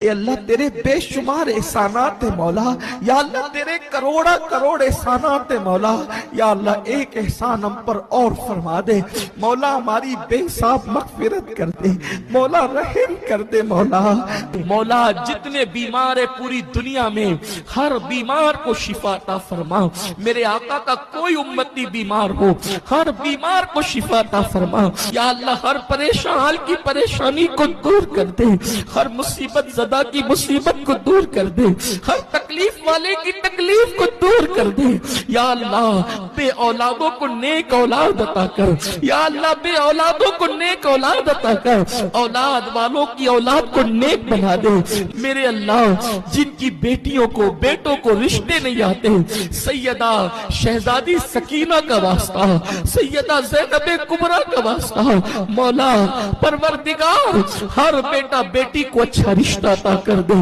اے اللہ تیرے بے شمار احسانات ہیں مولا، یا اللہ تیرے کروڑا کروڑ احسانات ہیں مولا، یا اللہ ایک احسان ہم پر اور فرما دے مولا، ہماری بے حساب مغفرت کر دے مولا، رحم کر دے مولا۔ مولا جتنے بیمار ہیں پوری دنیا میں ہر بیمار کو شفا عطا فرما، میرے آقا کا کوئی امتی بیمار ہو ہر بیمار کو شفا عطا فرما، یا اللہ ہر پریشان حال کی پریشانی کو دور کر دے، ہر مصیبت زدہ کی مصیبت کو دور کر دے، ہر تکلیف والے کی تکلیف کو دور کر دے، یا اللہ بے اولادوں کو نیک اولاد عطا کر، یا اللہ بے اولادوں کو نیک اولاد عطا کر، اولاد والوں کی اولاد کو نیک بنا دے میرے اللہ۔ جن کی بیٹیوں کو بیٹوں کو رشتے نہیں آتے، سیدہ شہزادی سکینہ کا واسطہ، سیدہ زینب کبریٰ کا واسطہ مولا پروردگار ہر بیٹا بیٹی کو اچھا رشتہ عطا کر دے۔